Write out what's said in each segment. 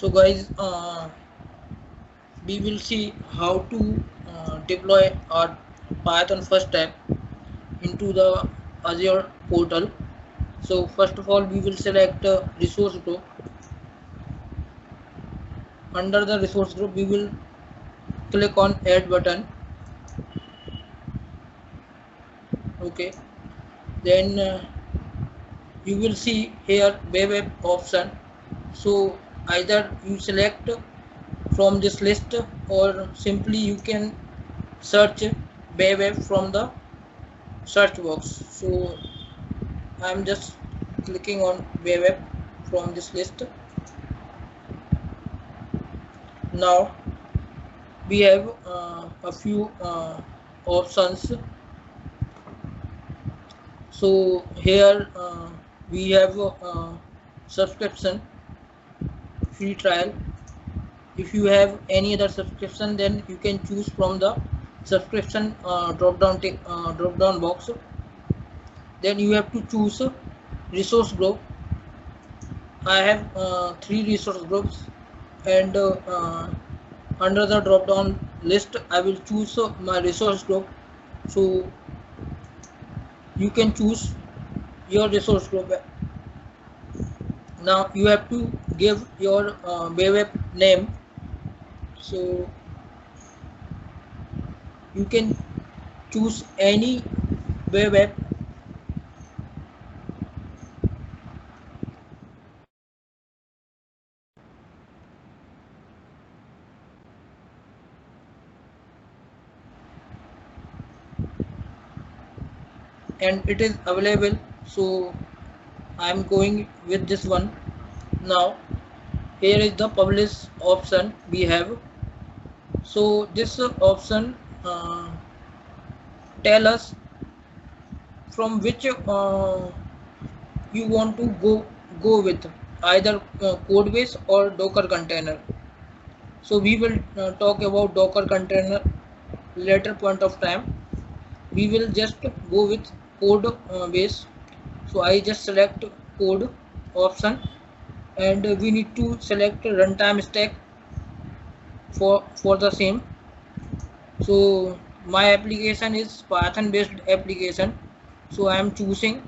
So guys, we will see how to deploy our Python first step into the Azure portal. So first of all, we will select resource group. Under the resource group, we will click on add button. Okay, then you will see here web app option. So either you select from this list or simply you can search web app from the search box. So I'm just clicking on web app from this list. Now we have a few options. So here we have subscription, free trial. If you have any other subscription, then you can choose from the subscription drop down box. Then you have to choose resource group. I have 3 resource groups, and under the drop down list I will choose my resource group. So you can choose your resource group. Now you have to give your web app name. So you can choose any web app. And it is available, so I am going with this one. Now here is the publish option we have. So this option tell us from which you want to go with, either Codebase or Docker container. So we will talk about Docker container later point of time. We will just go with code base. So I just select code option, and we need to select runtime stack for the same. So my application is Python based application, so I am choosing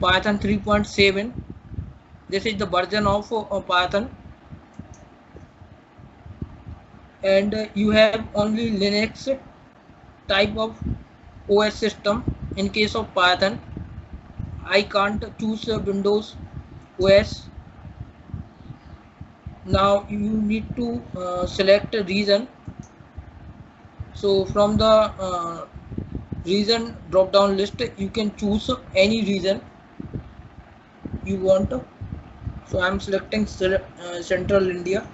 Python 3.7. This is the version of Python, and you have only Linux type of OS system. In case of Python, I can't choose Windows OS. Now you need to select a region. So from the region drop down list, you can choose any region you want. So I'm selecting Central India.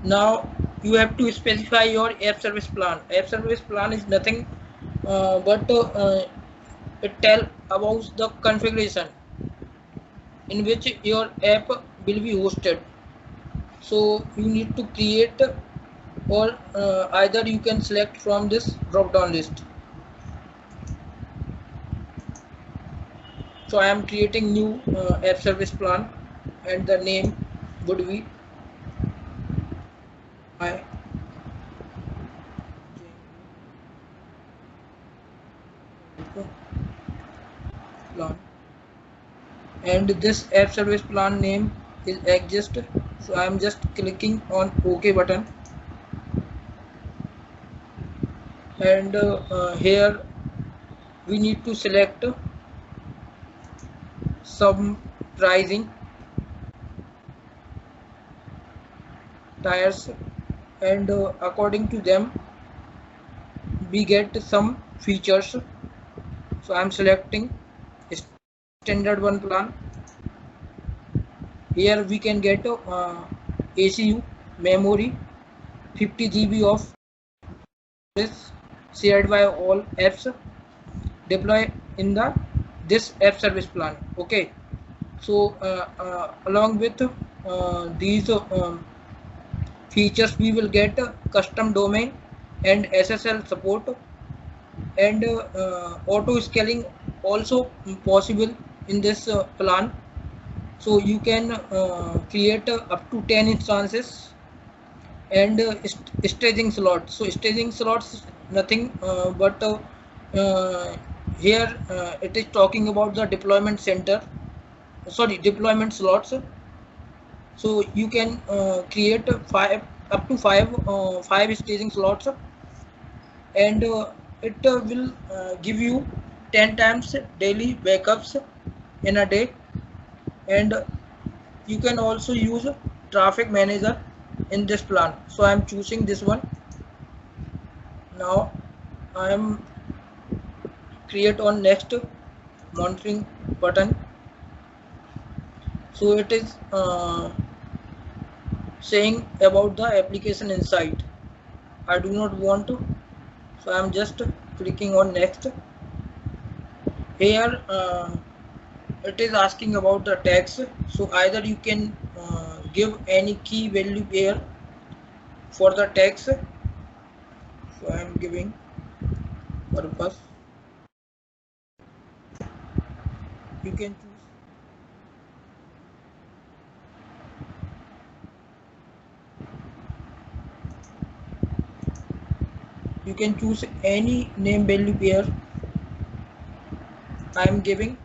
Now you have to specify your app service plan. App service plan is nothing but it tell about the configuration in which your app will be hosted. So you need to create, or either you can select from this drop down list. So I am creating new app service plan, and the name would be my plan, and this app service plan name is exist. So I am just clicking on OK button, and here we need to select some pricing tires, and according to them we get some features. So I'm selecting standard one plan. Here we can get ACU memory, 50 GB of this shared by all apps, deploy in the this app service plan. Okay, so along with these features, we will get custom domain and SSL support, and auto scaling also possible in this plan. So you can create up to 10 instances and staging slots. So staging slots nothing but here it is talking about the deployment center, sorry, deployment slots. So you can create five, up to five staging slots, and it will give you 10 times daily backups in a day. And you can also use traffic manager in this plan. So I am choosing this one. Now I am create on next monitoring button. So it is saying about the application insight. I do not want to, so I am just clicking on next. Here it is asking about the tags. So either you can give any key value here for the tags. So I am giving purpose. You can choose. You can choose any name value here. I am giving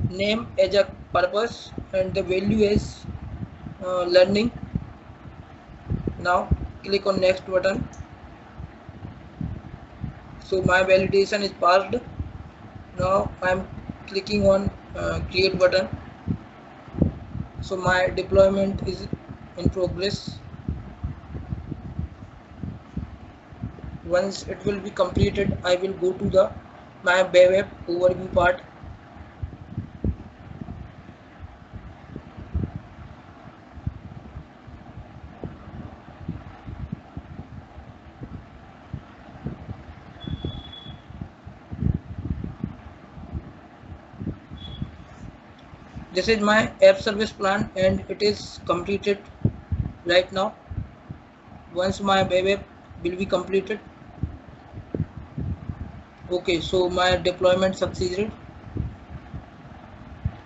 name as a purpose and the value is learning. Now click on next button. So my validation is passed. Now I am clicking on create button. So my deployment is in progress. Once it will be completed, I will go to the my web overview part. This is my app service plan and it is completed right now. Once my web app will be completed. Okay, so my deployment succeeded.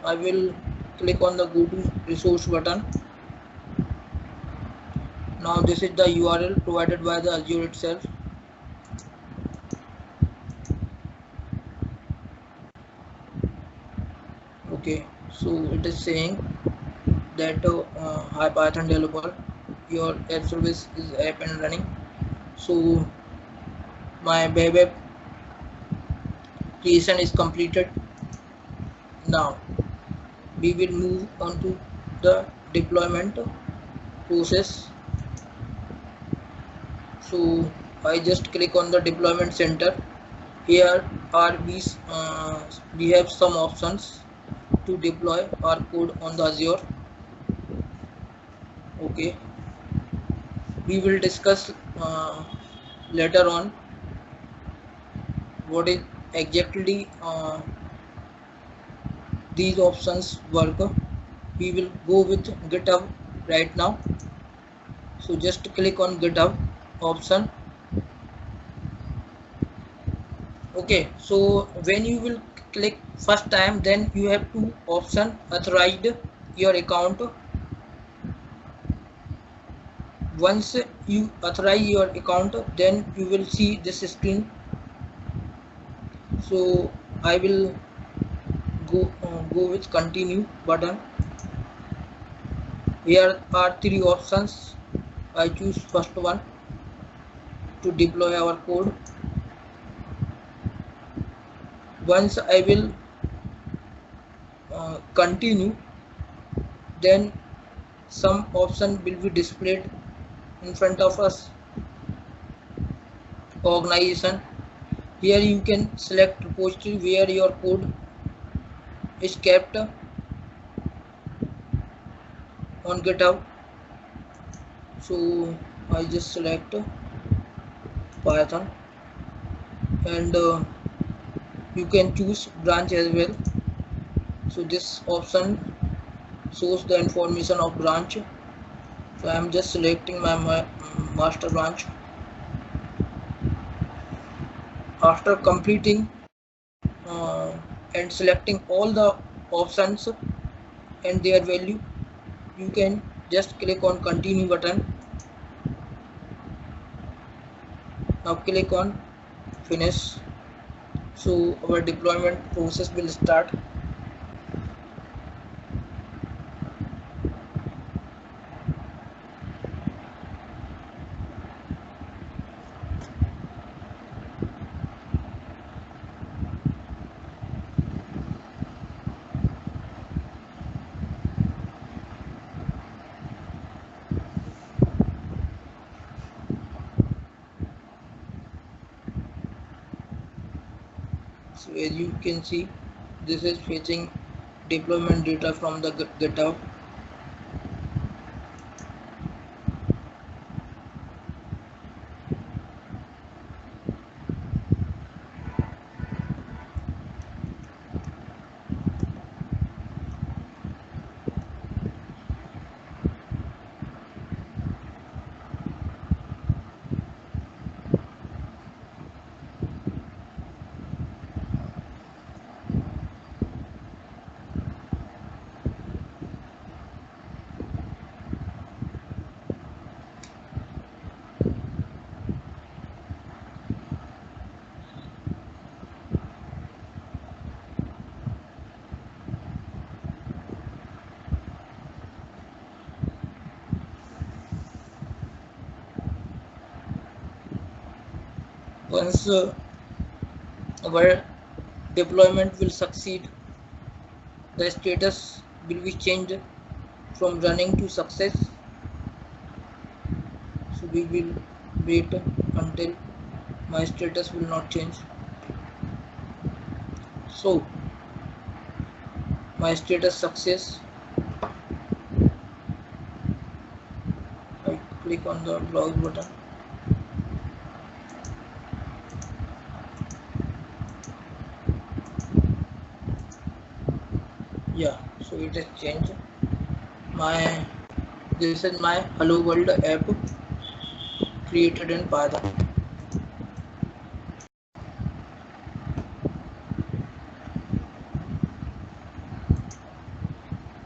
I will click on the go to resource button. Now this is the URL provided by the Azure itself. Okay, so it is saying that hi Python developer, your app service is up and running. So my web app creation is completed. Now we will move on to the deployment process. So I just click on the deployment center. Here are we have some options to deploy our code on the Azure. Okay, we will discuss later on what is exactly these options work. We will go with GitHub right now. So just click on GitHub option. Okay, so when you will click first time, then you have two option: authorized your account. Once you authorize your account, then you will see this screen. So I will go with continue button. Here are three options. I choose first one to deploy our code. Once I will continue, then some option will be displayed in front of us. Organization. Here you can select repository where your code is kept on GitHub. So I just select Python, and you can choose branch as well. So this option shows the information of branch. So I am just selecting my master branch. After completing and selecting all the options and their value, you can just click on continue button. Now click on finish. So our deployment process will start. So as you can see, this is fetching deployment data from the GitHub. Once our deployment will succeed, the status will be changed from running to success. So we will wait until my status will not change. So my status success. I click on the log button. Yeah, so it has changed. This is my Hello World app created in Python.